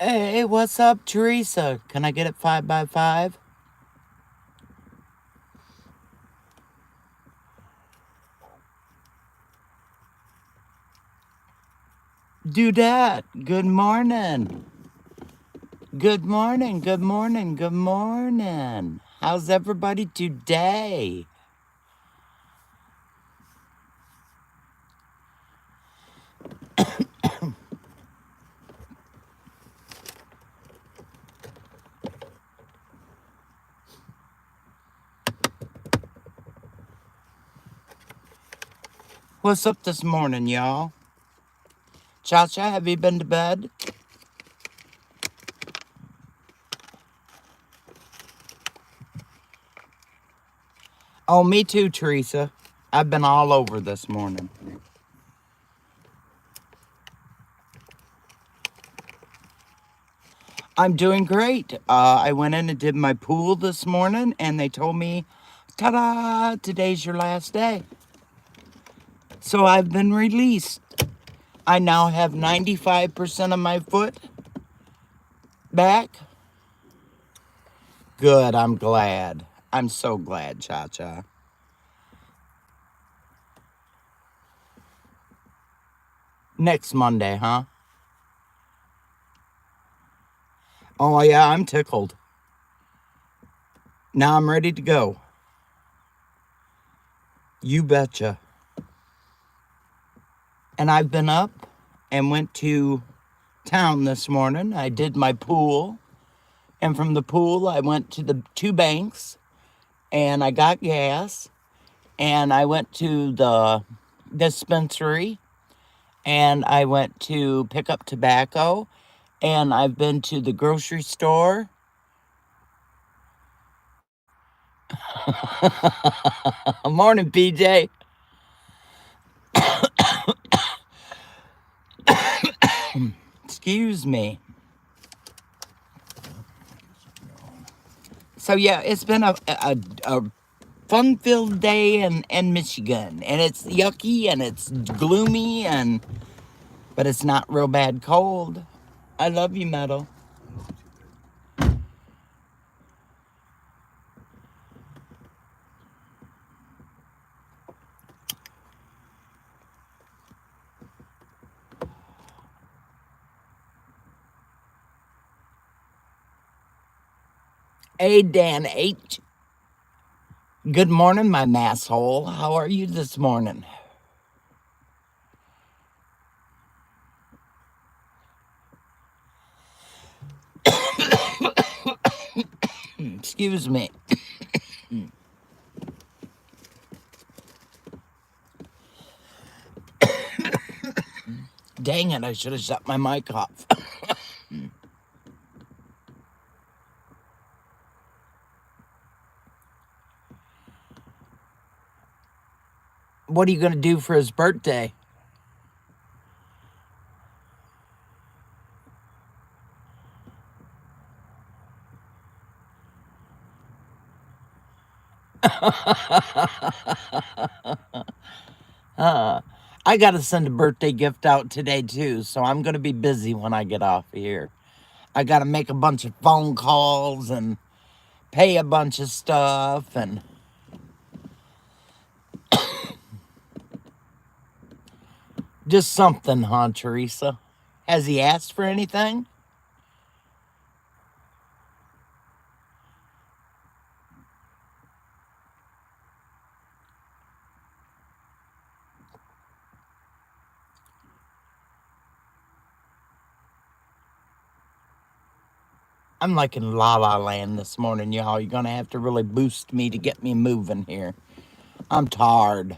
Hey, what's up, Teresa? Can I get it 5x5? Do that. Good morning. Good morning. Good morning. Good morning. How's everybody today? What's up this morning, y'all? Cha-Cha, have you been to bed? Oh, me too, Teresa. I've been all over this morning. I'm doing great. I went in and did my pool this morning, and they told me, ta-da, today's your last day. So I've been released. I now have 95% of my foot back. Good, I'm glad. I'm so glad, Cha-Cha. Next Monday, huh? Oh, yeah, I'm tickled. Now I'm ready to go. You betcha. And I've been up and went to town this morning. I did my pool. And from the pool, I went to the 2 banks. And I got gas. And I went to the dispensary. And I went to pick up tobacco. And I've been to the grocery store. Morning, PJ. Excuse me. So yeah, it's been a fun-filled day in Michigan, and it's yucky and it's gloomy but it's not real bad cold. I love you, Metal. Hey, Dan H. Good morning, my masshole. How are you this morning? Excuse me. Dang it, I should have shut my mic off. What are you going to do for his birthday? I got to send a birthday gift out today, too, so I'm going to be busy when I get off here. I got to make a bunch of phone calls and pay a bunch of stuff and just something, huh, Teresa? Has he asked for anything? I'm like in La La Land this morning, y'all. You're going to have to really boost me to get me moving here. I'm tired.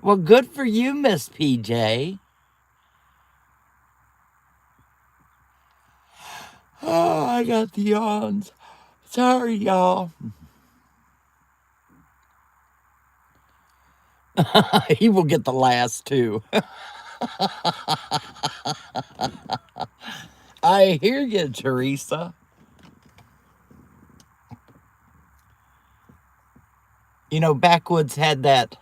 Well, good for you, Miss PJ. Oh, I got the yawns. Sorry, y'all. He will get the last two. I hear you, Teresa. You know, Backwoods had that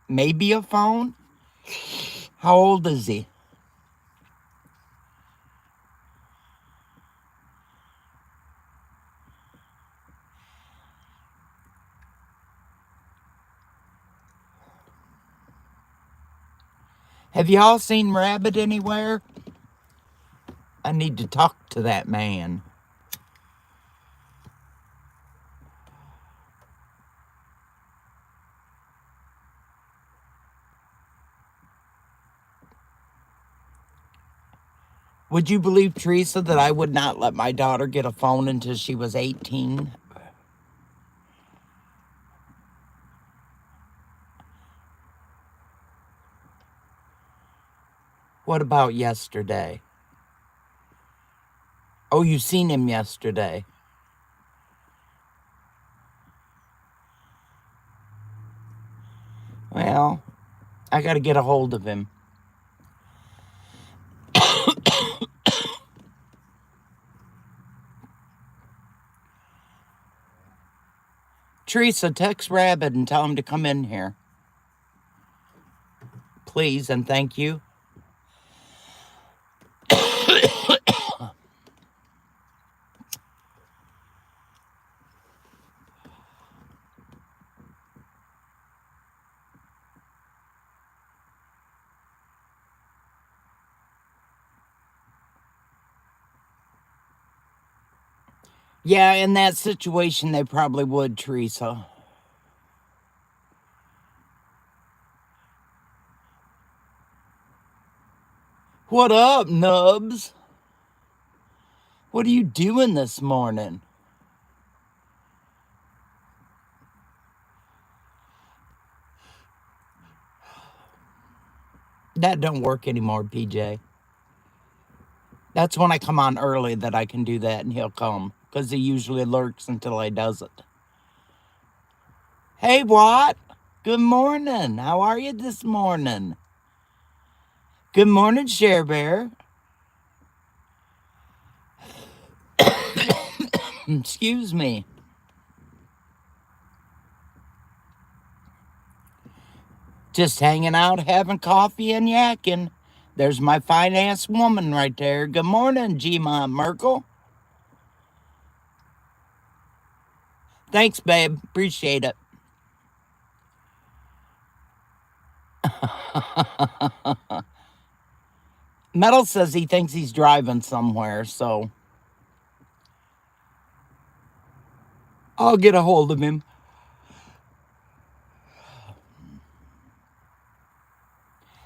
maybe a phone. How old is he? Have y'all seen Rabbit anywhere? I need to talk to that man. Would you believe, Teresa, that I would not let my daughter get a phone until she was 18? What about yesterday? Oh, you seen him yesterday. Well, I got to get a hold of him. Teresa, text Rabbit and tell him to come in here. Please and thank you. Yeah, in that situation, they probably would, Teresa. What up, Nubs? What are you doing this morning? That don't work anymore, PJ. That's when I come on early that I can do that and he'll come. Because he usually lurks until I does it. Hey, Watt. Good morning. How are you this morning? Good morning, Share Bear. Excuse me. Just hanging out, having coffee and yakking. There's my fine-ass woman right there. Good morning, G-Mom Merkel. Thanks, babe. Appreciate it. Metal says he thinks he's driving somewhere, so I'll get a hold of him.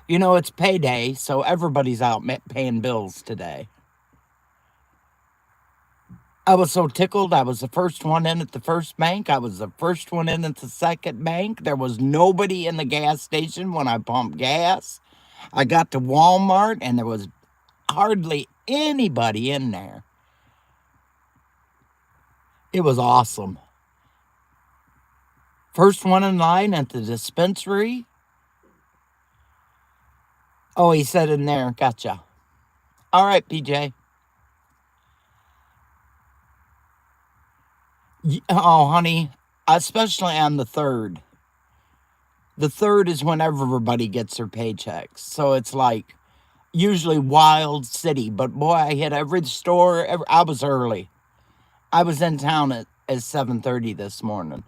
You know, it's payday, so everybody's out paying bills today. I was so tickled. I was the first one in at the first bank. I was the first one in at the second bank. There was nobody in the gas station when I pumped gas. I got to Walmart, and there was hardly anybody in there. It was awesome. First one in line at the dispensary. Oh, he said in there. Gotcha. All right, PJ. Oh, honey, especially on the 3rd. The 3rd is when everybody gets their paychecks. So it's like usually wild city. But boy, I hit every store. I was early. I was in town at 7:30 this morning.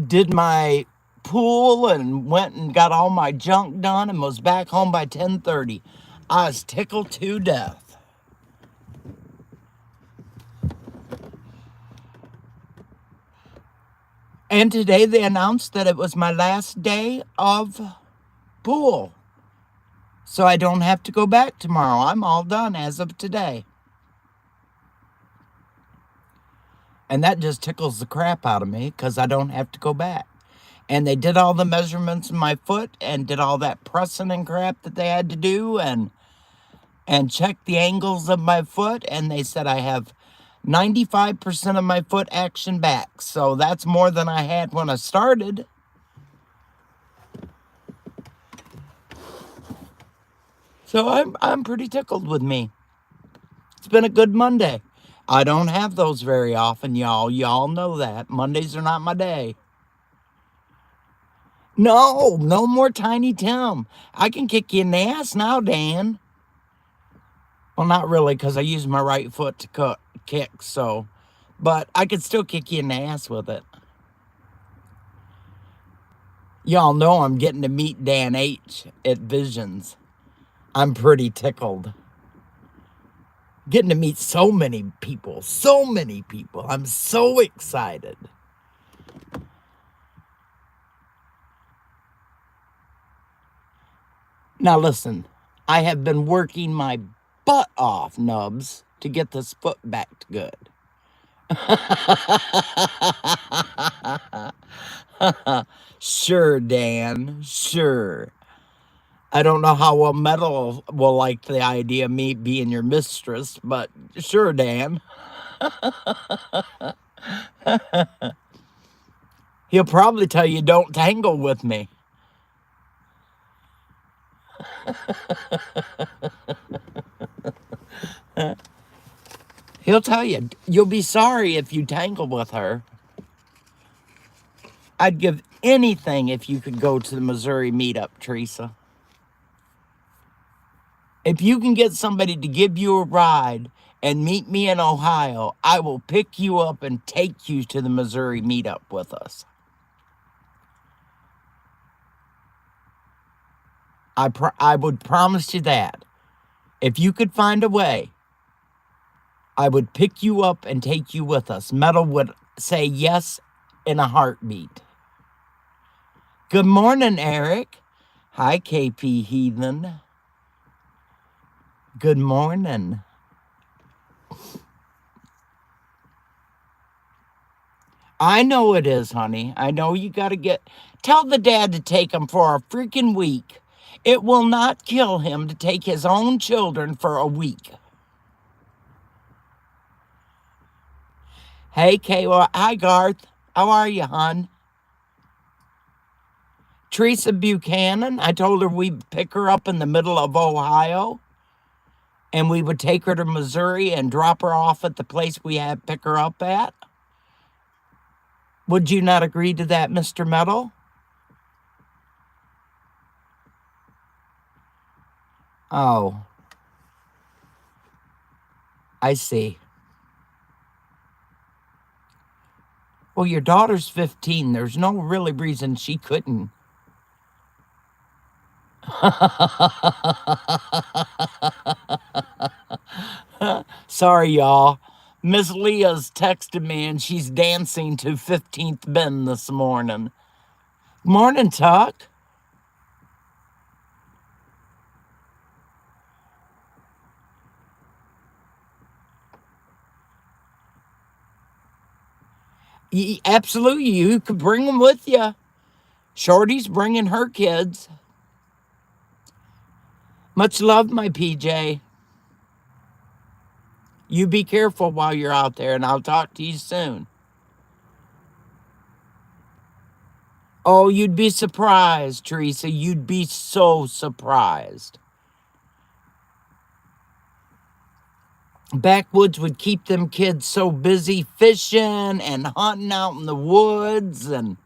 Did my pool and went and got all my junk done and was back home by 10:30. I was tickled to death. And today they announced that it was my last day of pool. So I don't have to go back tomorrow. I'm all done as of today. And that just tickles the crap out of me because I don't have to go back. And they did all the measurements in my foot and did all that pressing and crap that they had to do and checked the angles of my foot. And they said I have 95% of my foot action back. So that's more than I had when I started. So I'm pretty tickled with me. It's been a good Monday. I don't have those very often, y'all. Y'all know that. Mondays are not my day. No, no more Tiny Tim. I can kick you in the ass now, Dan. Well, not really, because I use my right foot to kick, so... But I could still kick you in the ass with it. Y'all know I'm getting to meet Dan H. at Visions. I'm pretty tickled. Getting to meet so many people. So many people. I'm so excited. Now listen, I have been working my butt off, Nubs, to get this foot back to good. Sure, Dan, sure. I don't know how well Metal will like the idea of me being your mistress, but sure, Dan. He'll probably tell you don't tangle with me. He'll tell you, you'll be sorry if you tangle with her. I'd give anything if you could go to the Missouri meetup, Teresa. If you can get somebody to give you a ride and meet me in Ohio, I will pick you up and take you to the Missouri meetup with us. I would promise you that. If you could find a way, I would pick you up and take you with us. Metal would say yes in a heartbeat. Good morning, Eric. Hi, KP Heathen. Good morning. I know it is, honey. I know you got to tell the dad to take him for a freaking week. It will not kill him to take his own children for a week. Hey, Kayla. Hi, Garth. How are you, hon? Teresa Buchanan, I told her we'd pick her up in the middle of Ohio, and we would take her to Missouri and drop her off at the place we had pick her up at. Would you not agree to that, Mr. Metal? Oh. I see. Well, your daughter's 15. There's no really reason she couldn't. Sorry, y'all. Miss Leah's texted me and she's dancing to 15th Bend this morning. Morning, Tuck. Absolutely, you could bring them with you. Shorty's bringing her kids. Much love, my PJ. You be careful while you're out there, and I'll talk to you soon. Oh, you'd be surprised, Teresa. You'd be so surprised. Backwoods would keep them kids so busy fishing and hunting out in the woods and...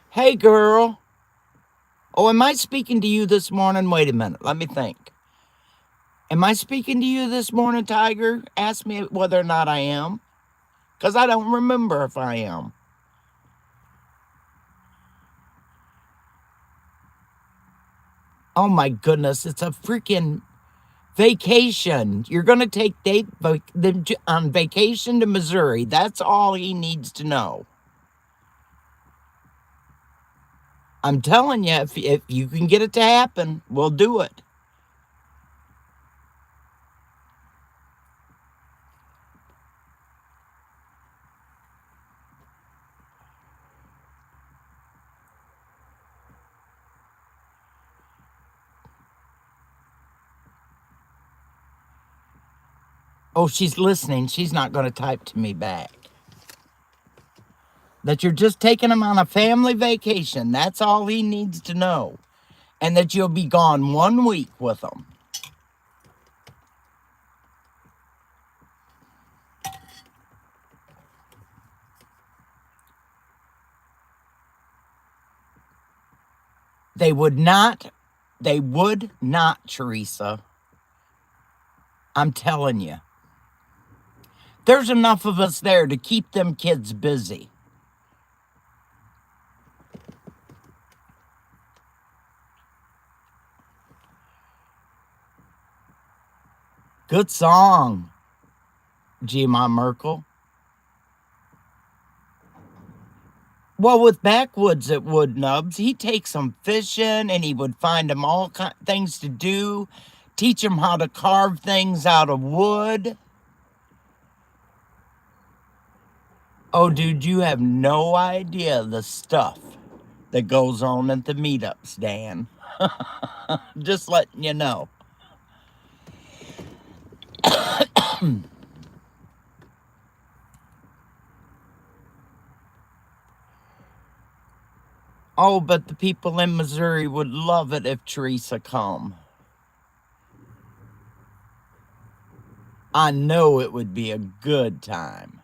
Hey, girl. Oh, am I speaking to you this morning? Wait a minute. Let me think. Am I speaking to you this morning, Tiger? Ask me whether or not I am. Because I don't remember if I am. Oh, my goodness. It's a freaking vacation. You're going to take Dave on vacation to Missouri. That's all he needs to know. I'm telling you, if you can get it to happen, we'll do it. Oh, she's listening. She's not going to type to me back. That you're just taking him on a family vacation. That's all he needs to know. And that you'll be gone 1 week with him. They would not, Teresa. I'm telling you. There's enough of us there to keep them kids busy. Good song, G-Ma Merkel. Well, with Backwoods at Wood Nubs, he takes them fishing and he would find them all things to do, teach them how to carve things out of wood. Oh, dude, you have no idea the stuff that goes on at the meetups, Dan. Just letting you know. Oh, but the people in Missouri would love it if Teresa come. I know it would be a good time.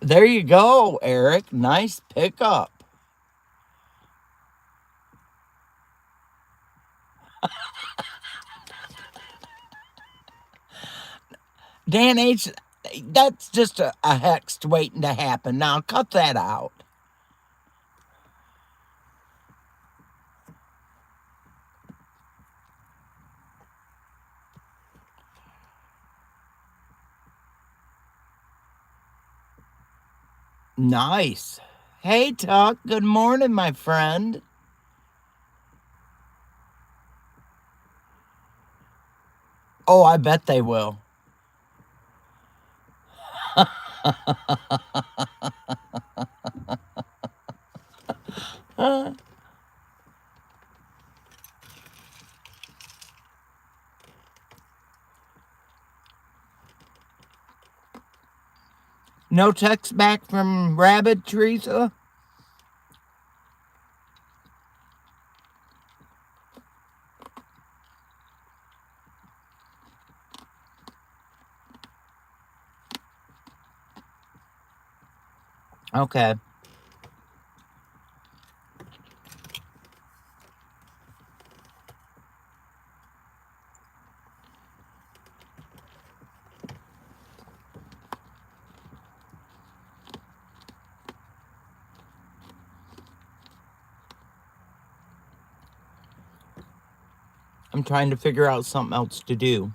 There you go, Eric. Nice pickup. Dan H., that's just a hex waiting to happen. Now, cut that out. Nice. Hey, Tuck. Good morning, my friend. Oh, I bet they will. No text back from Rabbit, Teresa? Okay. I'm trying to figure out something else to do.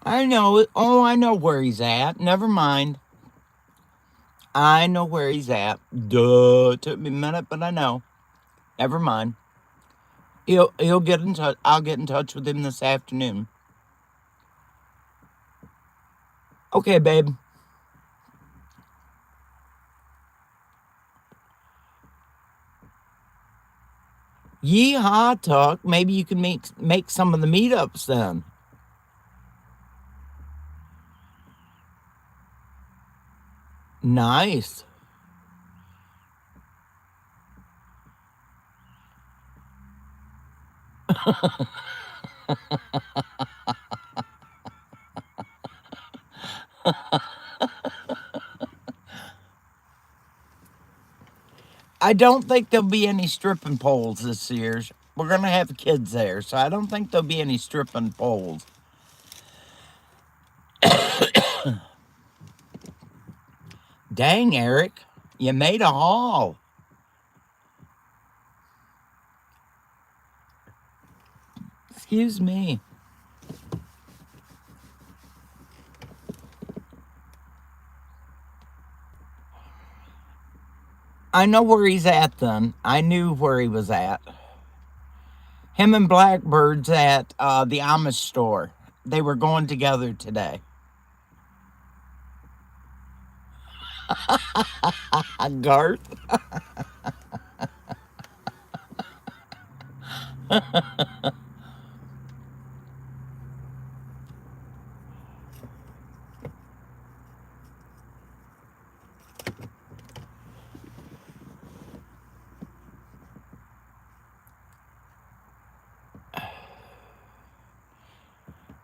I know. Oh, I know where he's at. Never mind. I know where he's at. Duh. It took me a minute, but I know. Never mind. He'll get in touch. I'll get in touch with him this afternoon. Okay, babe. Yeehaw, Tuck. Maybe you can make some of the meetups then. Nice. I don't think there'll be any stripping poles this year. We're going to have kids there, so I don't think there'll be any stripping poles. Dang, Eric, you made a haul. Excuse me. I know where he's at then. I knew where he was at. Him and Blackbird's at the Amish store. They were going together today. Garth.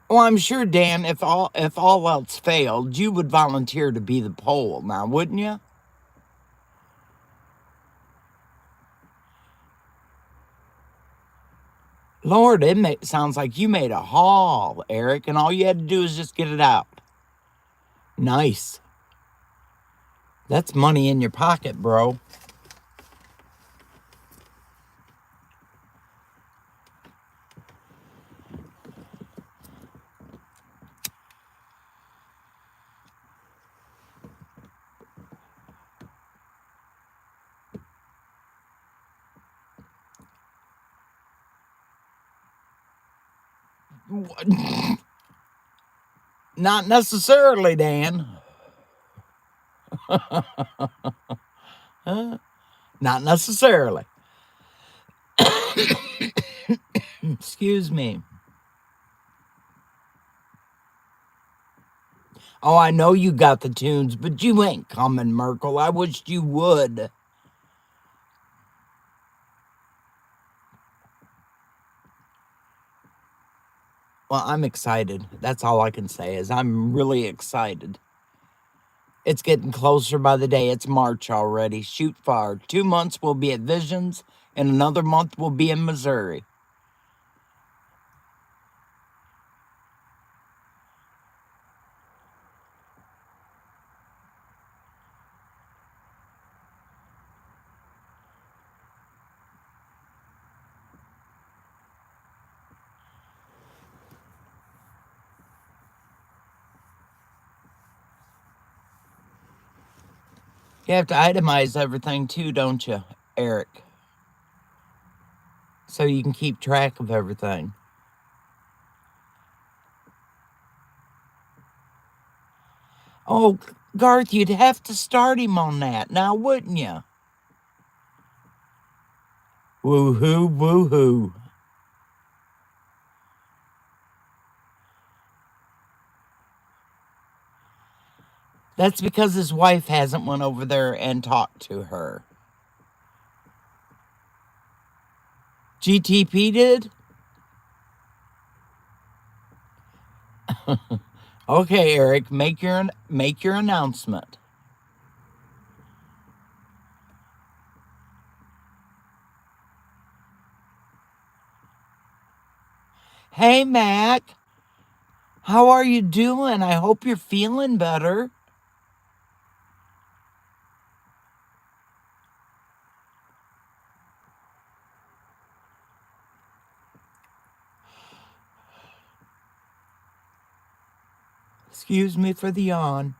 Well, I'm sure, Dan, if all else failed, you would volunteer to be the pole now, wouldn't you? Lord, sounds like you made a haul, Eric, and all you had to do is just get it out. Nice. That's money in your pocket, bro. Not necessarily, Dan. Not necessarily. Excuse me. Oh, I know you got the tunes, but you ain't coming, Merkel. I wished you would. Well, I'm excited. That's all I can say is I'm really excited. It's getting closer by the day. It's March already. Shoot far. 2 months we'll be at Visions, and another month we'll be in Missouri. You have to itemize everything too, don't you, Eric? So you can keep track of everything. Oh, Garth, you'd have to start him on that now, wouldn't you? Woo-hoo, woo-hoo. That's because his wife hasn't went over there and talked to her. GTP did? Okay, Eric, make your announcement. Hey, Mac. How are you doing? I hope you're feeling better. Excuse me for the yawn.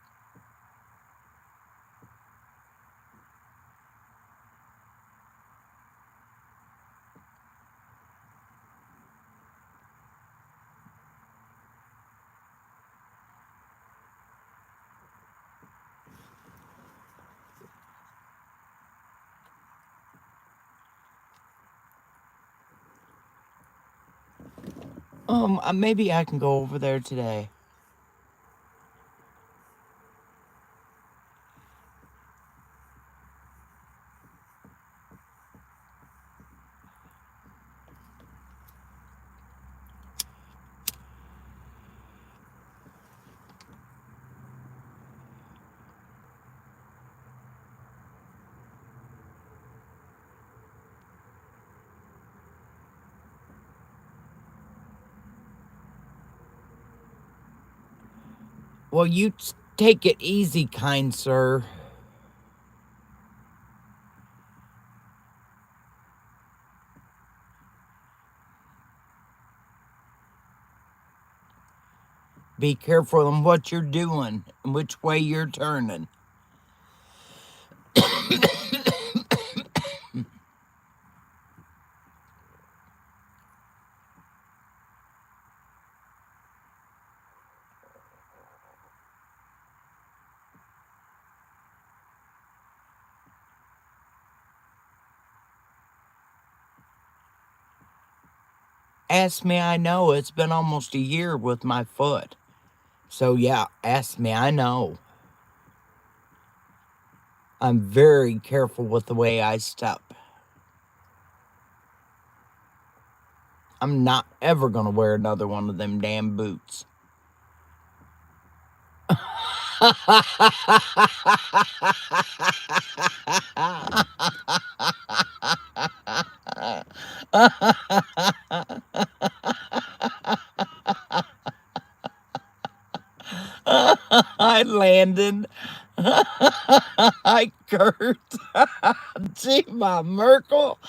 Maybe I can go over there today. Well, you take it easy, kind sir. Be careful in what you're doing and which way you're turning. Ask me, I know. It's been almost a year with my foot. So, yeah, ask me, I know. I'm very careful with the way I step. I'm not ever going to wear another one of them damn boots. Hi, Landon. Hi, Kurt. Gee, my Merkel.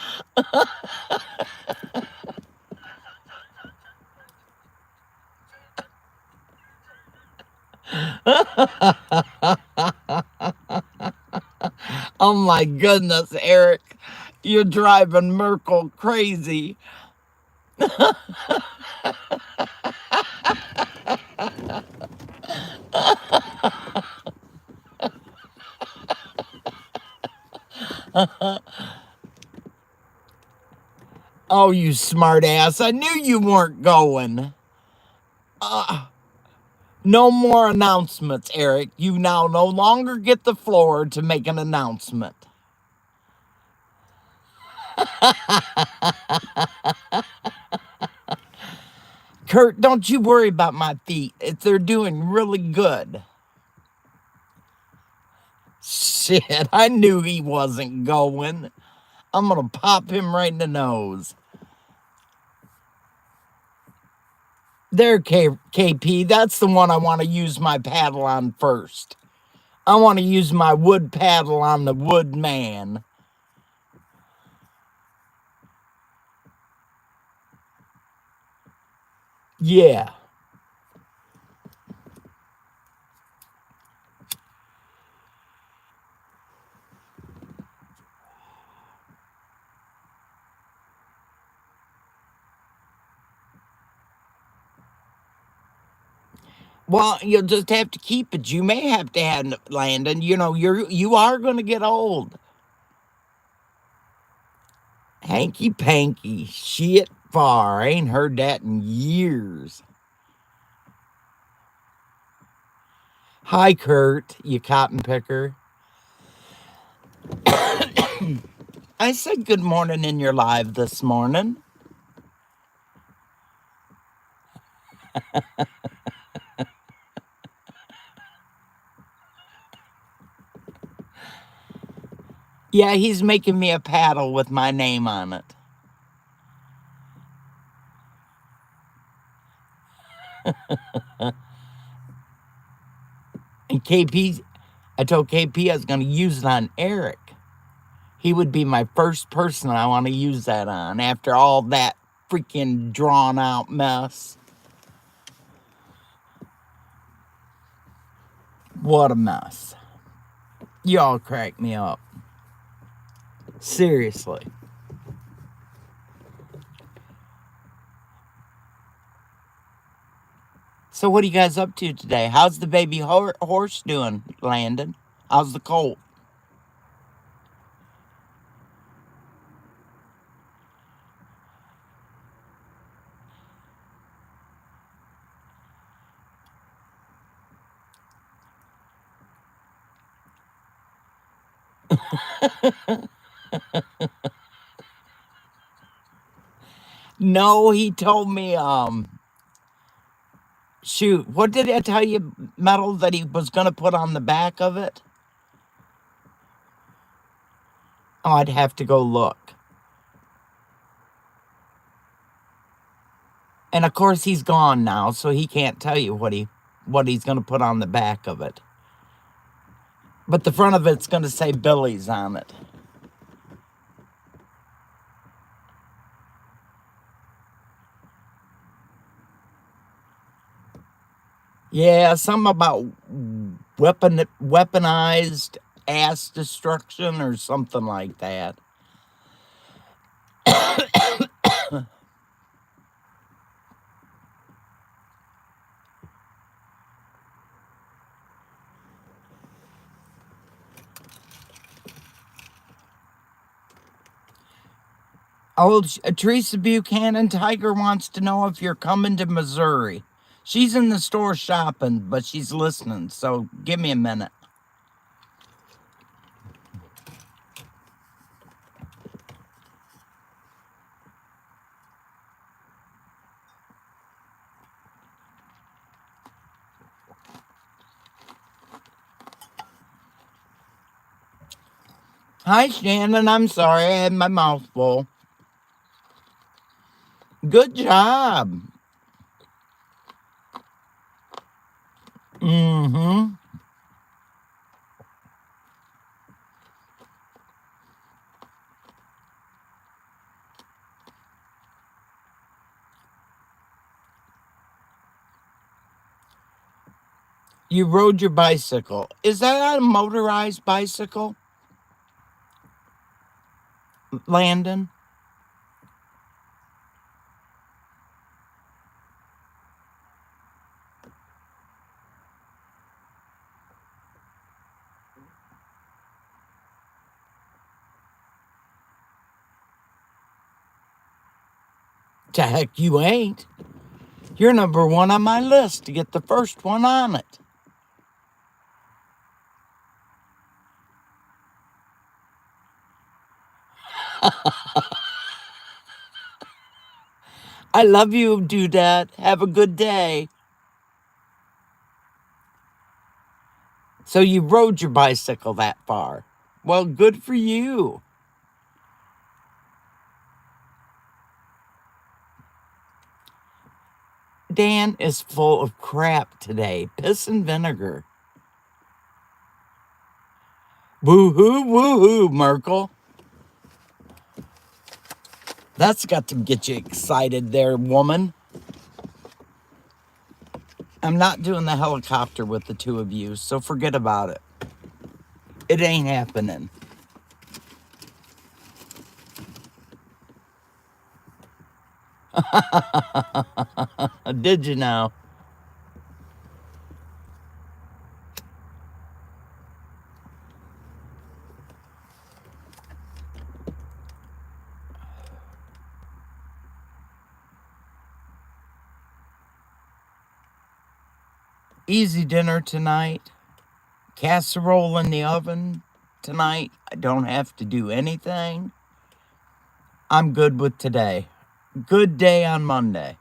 Oh my goodness, Eric. You're driving Merkel crazy. Oh, you smart ass. I knew you weren't going. No more announcements, Eric. You now no longer get the floor to make an announcement. Kurt, don't you worry about my feet. They're doing really good. Shit, I knew he wasn't going. I'm going to pop him right in the nose. There, KP, that's the one I want to use my paddle on first. I want to use my wood paddle on the wood man. Yeah. Well, you'll just have to keep it. You may have to have it, Landon. You know, you are going to get old. Hanky panky. Shit far. I ain't heard that in years. Hi, Kurt, you cotton picker. I said good morning in your live this morning. Yeah, he's making me a paddle with my name on it. And KP, I told KP I was going to use it on Eric. He would be my first person I want to use that on after all that freaking drawn out mess. What a mess. Y'all crack me up. Seriously. So what are you guys up to today? How's the baby horse doing, Landon? How's the colt? No, he told me, shoot, what did I tell you, Metal, that he was going to put on the back of it? Oh, I'd have to go look. And of course he's gone now, so he can't tell you what he's going to put on the back of it. But the front of it's going to say Billie's on it. Yeah, something about weaponized ass destruction or something like that. Oh, Teresa Buchanan Tiger wants to know if you're coming to Missouri. She's in the store shopping, but she's listening, so give me a minute. Hi, Shannon. I'm sorry. I had my mouth full. Good job. Mm-hmm. You rode your bicycle. Is that a motorized bicycle, Landon? To heck you ain't. You're number one on my list to get the first one on it. I love you, Dudette. Have a good day. So you rode your bicycle that far. Well, good for you. Dan is full of crap today. Piss and vinegar. Woo-hoo, woo-hoo, Merkel. That's got to get you excited there, woman. I'm not doing the helicopter with the two of you, so forget about it. It ain't happening. Did you know? Easy dinner tonight. Casserole in the oven tonight. I don't have to do anything. I'm good with today. Good day on Monday.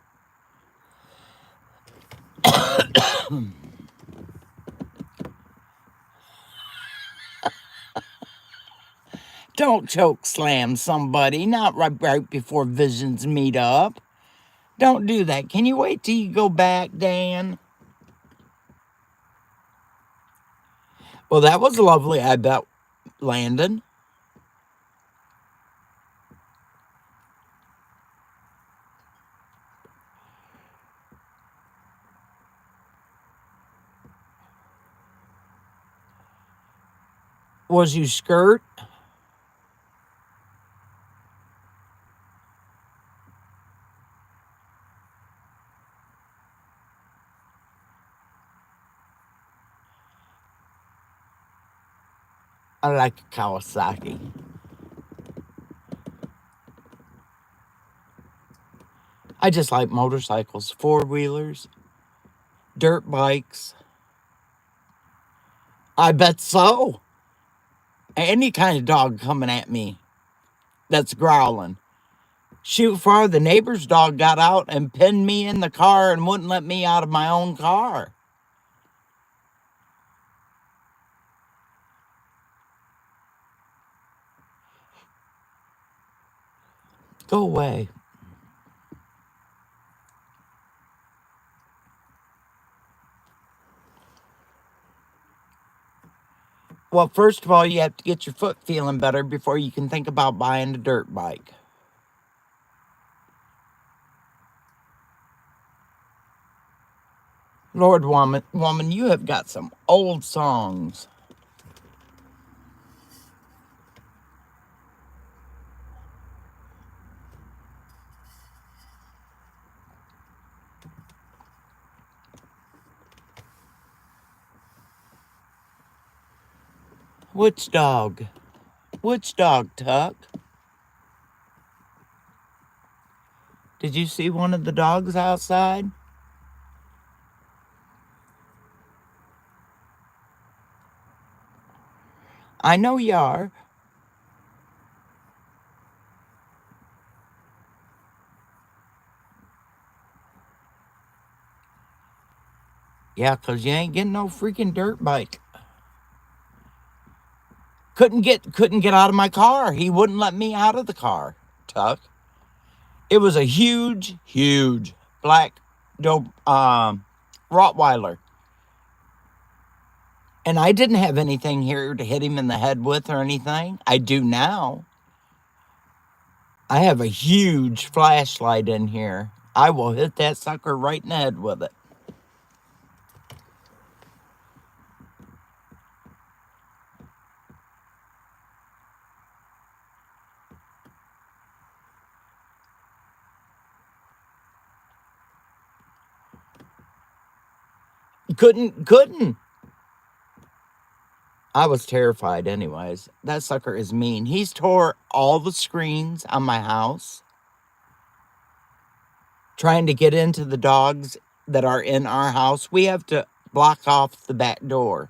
Don't choke slam somebody, not right before visions meet up. Don't do that. Can you wait till you go back, Dan? Well, that was lovely, I bet, Landon. Was you skirt? I like a Kawasaki. I just like motorcycles, four-wheelers, dirt bikes. I bet so. Any kind of dog coming at me that's growling. Shoot far, the neighbor's dog got out and pinned me in the car and wouldn't let me out of my own car. Go away. Well, first of all, you have to get your foot feeling better before you can think about buying a dirt bike. Lord, woman, you have got some old songs. Which dog? Which dog, Tuck? Did you see one of the dogs outside? I know you are. Yeah, 'cause you ain't getting no freaking dirt bike. Couldn't get out of my car. He wouldn't let me out of the car, Tuck. It was a huge black dope Rottweiler. And I didn't have anything here to hit him in the head with or anything. I do now. I have a huge flashlight in here. I will hit that sucker right in the head with it. Couldn't. I was terrified anyways. That sucker is mean. He's tore all the screens on my house, trying to get into the dogs that are in our house. We have to block off the back door.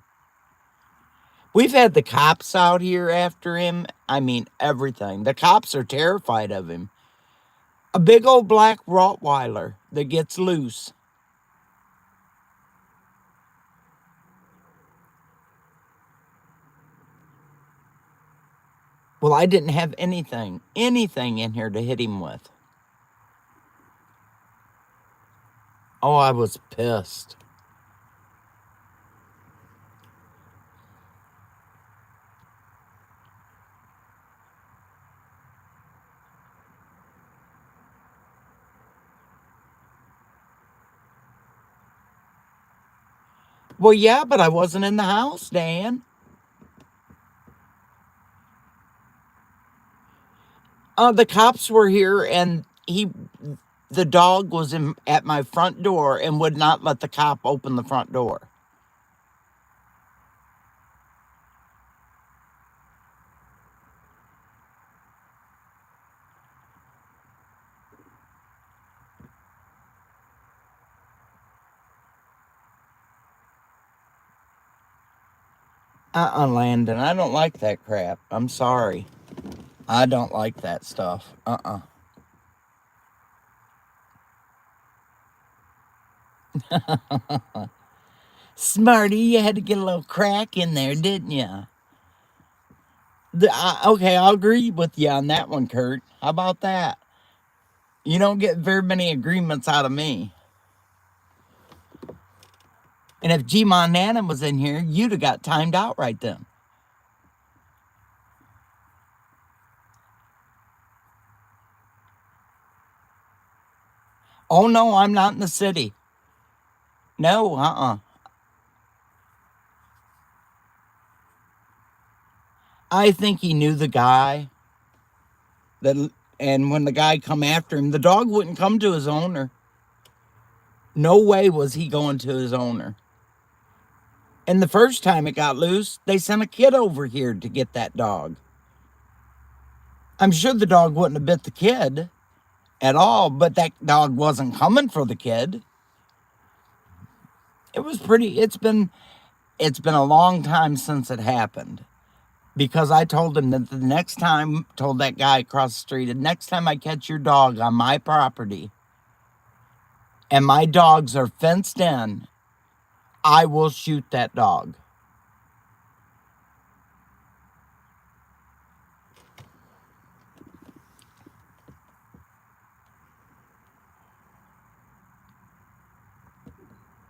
We've had the cops out here after him. I mean, everything. The cops are terrified of him. A big old black Rottweiler that gets loose. Well, I didn't have anything in here to hit him with. Oh, I was pissed. Well, yeah, but I wasn't in the house, Dan. The cops were here, and the dog was at my front door and would not let the cop open the front door. Landon, I don't like that crap. I'm sorry. I don't like that stuff. Smarty, you had to get a little crack in there, didn't you? Okay, I'll agree with you on that one, Kurt. How about that? You don't get very many agreements out of me. And if G Montana was in here, you'd have got timed out right then. Oh, no, I'm not in the city. No, I think he knew the guy. And when the guy come after him, the dog wouldn't come to his owner. No way was he going to his owner. And the first time it got loose, they sent a kid over here to get that dog. I'm sure the dog wouldn't have bit the kid at all, but that dog wasn't coming for the kid. It was pretty, it's been a long time since it happened. Because I told him that the next time, told that guy across the street, the next time I catch your dog on my property and my dogs are fenced in, I will shoot that dog.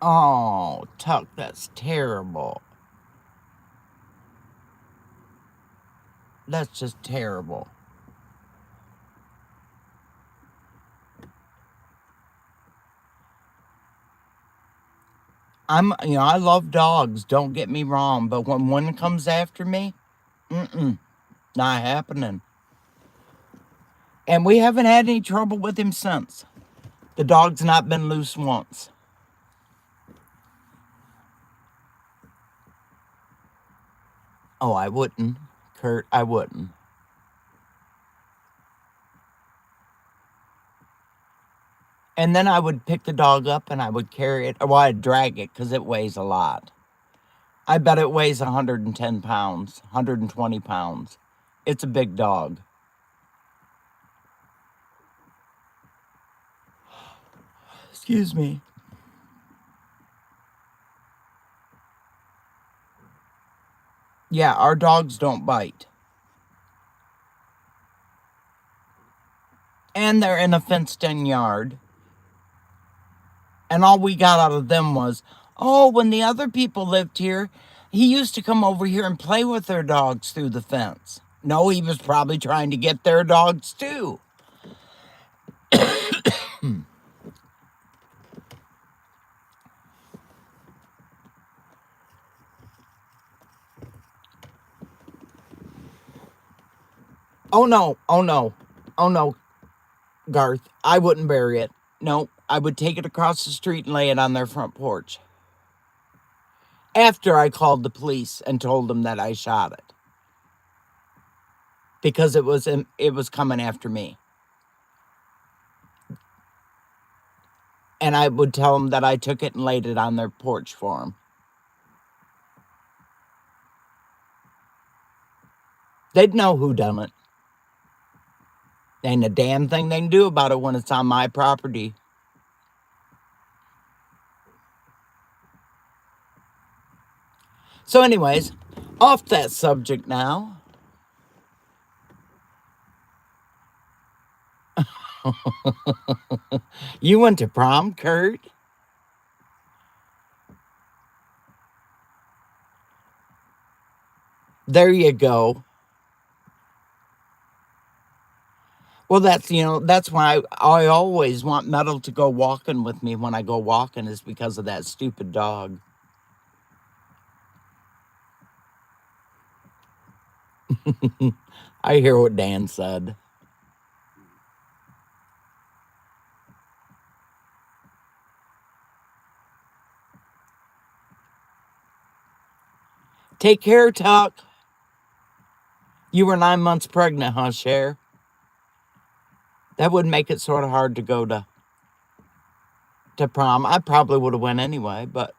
Oh, Tuck, that's terrible. That's just terrible. I love dogs, don't get me wrong, but when one comes after me, not happening. And we haven't had any trouble with him since. The dog's not been loose once. Oh, I wouldn't, Kurt, I wouldn't. And then I would pick the dog up and I would carry it. Well, I'd drag it because it weighs a lot. I bet it weighs 110 pounds, 120 pounds. It's a big dog. Excuse me. Yeah, our dogs don't bite. And they're in a fenced-in yard. And all we got out of them was, oh, when the other people lived here, he used to come over here and play with their dogs through the fence. No, he was probably trying to get their dogs too. Oh no, oh no, oh no, Garth, I wouldn't bury it. No, I would take it across the street and lay it on their front porch. After I called the police and told them that I shot it. Because it was coming after me. And I would tell them that I took it and laid it on their porch for them. They'd know who done it. Ain't a damn thing they can do about it when it's on my property. So anyways, off that subject now. You went to prom, Kurt? There you go. Well, that's why I always want Metal to go walking with me when I go walking, is because of that stupid dog. I hear what Dan said. Take care, Tuck. You were 9 months pregnant, huh, Cher? That would make it sort of hard to go to prom. I probably would have went anyway, but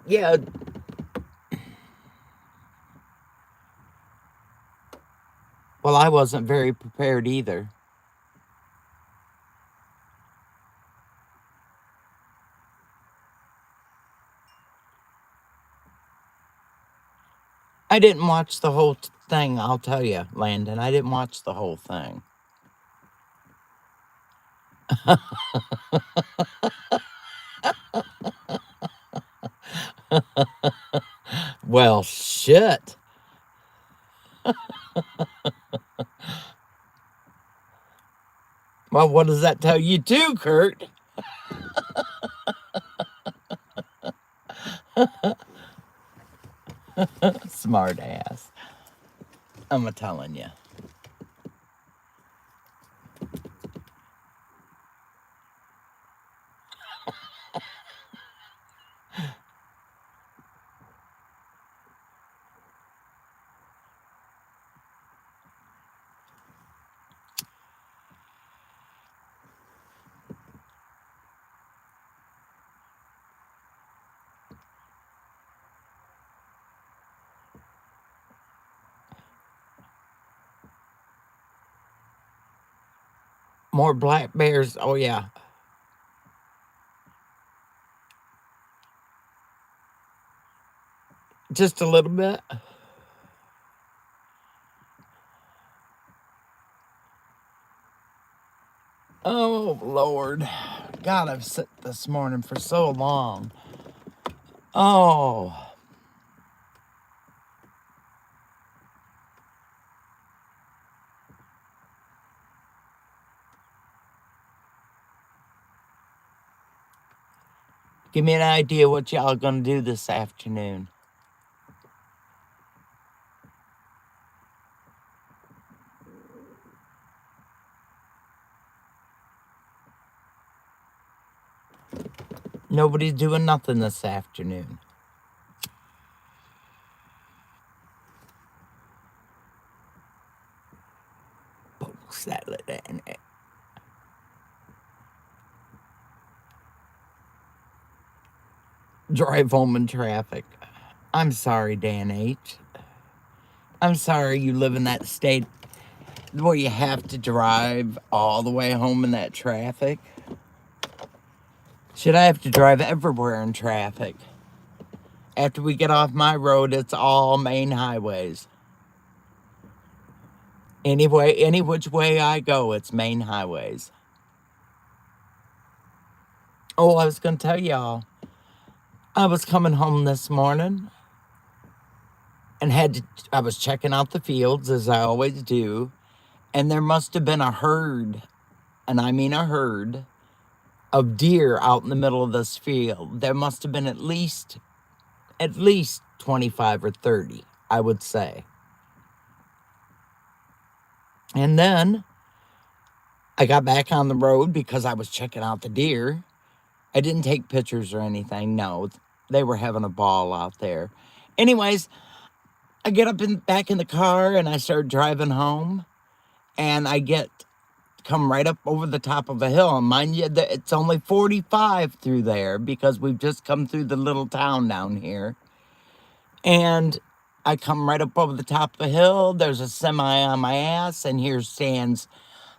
yeah. Well, I wasn't very prepared either. I didn't watch the whole thing, I'll tell you, Landon. I didn't watch the whole thing. Well, shit. Well, what does that tell you too, Kurt? Smart ass. I'm telling you. More black bears. Oh, yeah. Just a little bit. Oh, Lord. God, I've sit this morning for so long. Oh. Give me an idea what y'all are going to do this afternoon. Nobody's doing nothing this afternoon. Settle it in. Drive home in traffic. I'm sorry, Dan H. I'm sorry you live in that state where you have to drive all the way home in that traffic. Should I have to drive everywhere in traffic? After we get off my road, it's all main highways. Anyway, any which way I go, it's main highways. Oh, I was going to tell y'all, I was coming home this morning and I was checking out the fields as I always do, and there must have been a herd, and I mean a herd, of deer out in the middle of this field. There must have been at least 25 or 30, I would say. And then I got back on the road because I was checking out the deer. I didn't take pictures or anything. No, they were having a ball out there. Anyways, I get back in the car and I start driving home, and come right up over the top of a hill. And mind you, it's only 45 through there because we've just come through the little town down here. And I come right up over the top of the hill. There's a semi on my ass, and here stands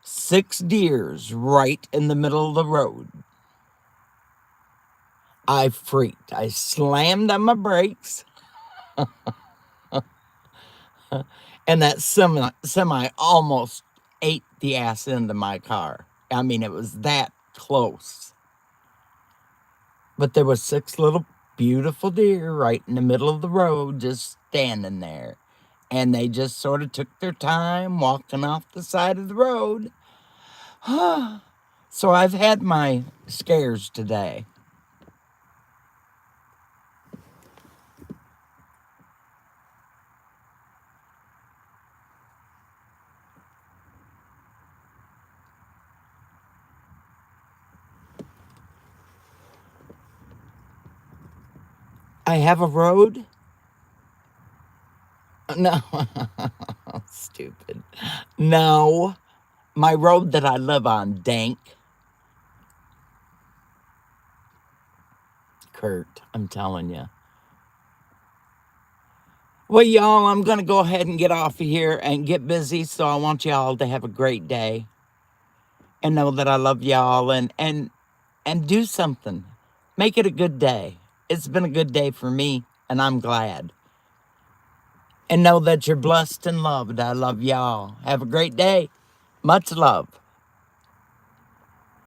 6 deers right in the middle of the road. I freaked. I slammed on my brakes. And that semi almost ate the ass into my car. I mean, it was that close. But there was 6 little beautiful deer right in the middle of the road, just standing there. And they just sort of took their time walking off the side of the road. So I've had my scares today. I have a road. No, stupid. No, my road that I live on, Dank. Kurt, I'm telling you. Well, y'all, I'm going to go ahead and get off of here and get busy, so I want y'all to have a great day and know that I love y'all, and do something. Make it a good day. It's been a good day for me, and I'm glad. And know that you're blessed and loved. I love y'all. Have a great day. Much love.